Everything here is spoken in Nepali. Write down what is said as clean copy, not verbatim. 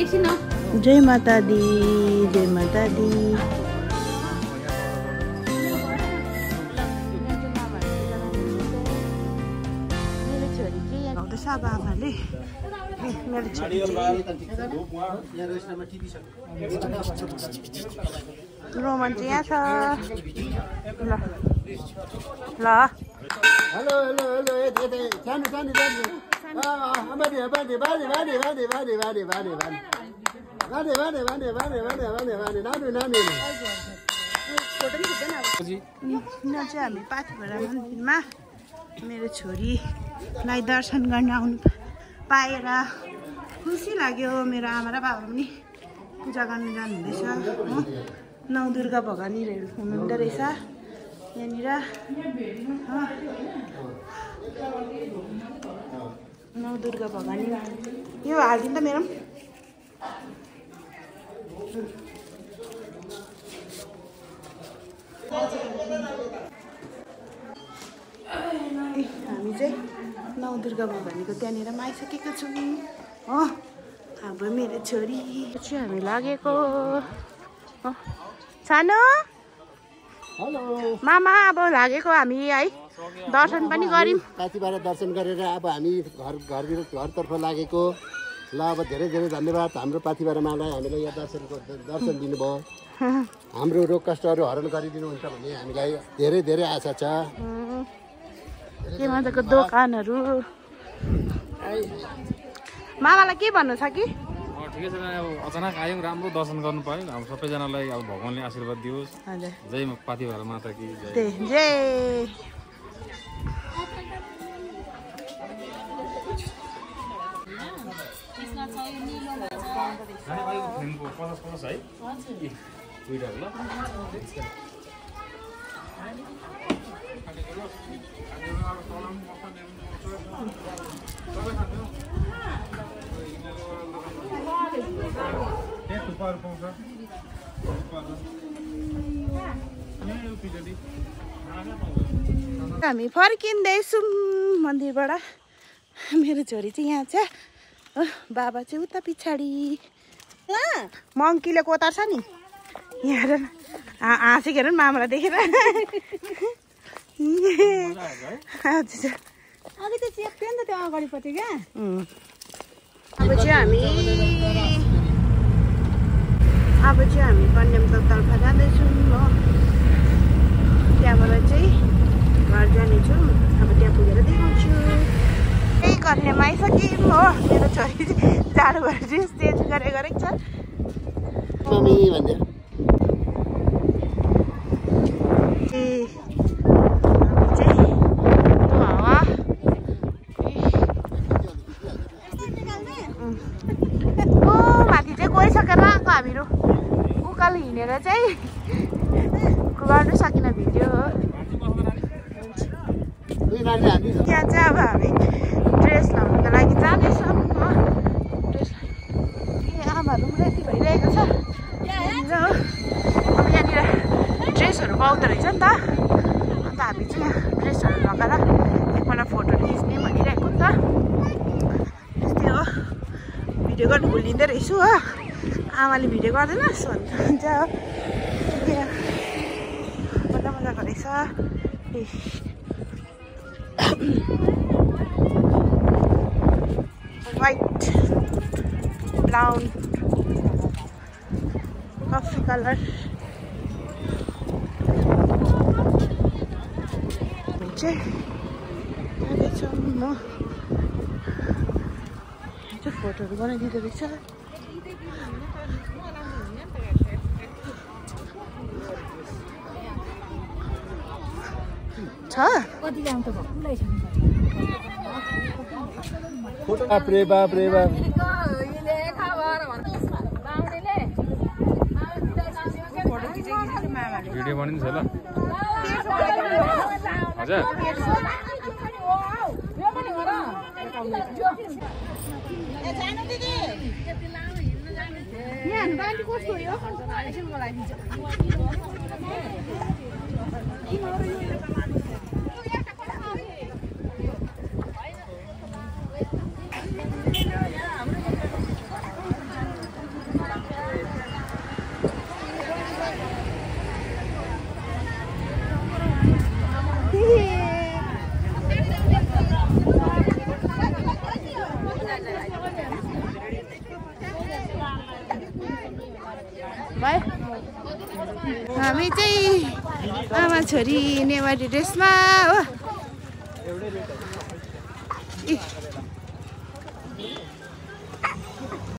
जय माता दी, जय माता दी। अब आमाले मेरो छोरी रोमन चाहिँ यहाँ छ ल ल हेलो हेलो हेलो सानो सानो सानो बानी बानी बानी बानी बानी बानी बानी बानी बानी बानी बानी बानी बानी बानी बानी नानी नानी यहाँ चाहिँ हामी पाथिभरा मन्दिरमा मेरो छोरीलाई दर्शन गर्न आउनु पाएर खुसी लाग्यो। मेरो आमा र बाबा पनि पूजा गर्न जानुहुँदैछ हो। नौ दुर्गा भवानीहरू हुनुहुँदो रहेछ यहाँनिर। नौ दुर्गा भवानी यो हालिदिनु त मेरो हामी चाहिँ नौ दुर्गा भवानीको त्यहाँनिर आइसकेको छौँ हो। अब मेरो छोरी चाहिँ हामी लागेको सानो हेलो मामा अब लागेको हामी है दर्शन पनि गऱ्यौँ। पाथिभरा दर्शन गरेर अब हामी घरतर्फ लागेको। ल अब धेरै धेरै धन्यवाद हाम्रो पाथिभरा मालाई हामीलाई यहाँ दर्शन दिनुभयो। हाम्रो रोग कष्टहरू हरण गरिदिनुहुन्छ भन्ने हामीलाई धेरै धेरै आशा छ। के मजाको दोकानहरू। मामालाई के भन्नु छ कि? ठिकै छ। अब अचानक आयौँ, राम्रो दर्शन गर्नु पायो। अब सबैजनालाई अब भगवानले आशीर्वाद दियोस्। जय पाथिभरा माता की जय। हामी फर्किँदैछौँ मन्दिरबाट। मेरो छोरी चाहिँ यहाँ छ, बाबा चाहिँ उता पछाडि। मङ्कीले कोतार्छ नि यहाँ हेर न, हाँसेको हेर न मामालाई देखेर। अब चाहिँ हामी कन्यामतर्फ जाँदैछौँ हो। त्यहाँबाट चाहिँ घर जानेछौँ। अब त्यहाँ पुगेर देखाउँछु। त्यही कन्यामा आइसक्यौँ हो। मेरो छोरी चाहिँ जाडो भएर ड्रेस चेन्ज गरेको छ। माथि चाहिँ गइसकेर आएको हामीहरू उकालो हिँडेर चाहिँ गर्नु सकिन भिडियो हो। यहाँ चाहिँ अब हामी ड्रेस लाउनुको लागि जाँदैछौँ हो। ड्रेस आमाहरू पनि रेडी भइरहेको छ यहाँनिर हो। अब यहाँनिर ड्रेसहरू पाउँदो रहेछ नि त। अन्त हामी चाहिँ यहाँ ड्रेसहरू लगाएर एकपल्ट फोटो खिच्ने भनिरहेको नि त। त्यस्तै हो, भिडियो गर्नु भुलिँदो रहेछु हो। आमाले भिडियो गर्दैनस् भन्नुहुन्छ हो। मजा मजाको रहेछ। वाइट ब्राउन कफी कलर चाहिँ जाँदैछौँ म। फोटोहरू बनाइदिँदो रहेछ। बाप्रे बाप्रे बाप भिडियो बनिन्छ ल हजुर। भयो हामी चाहिँ आमा छोरी नेवारी ड्रेसमा हो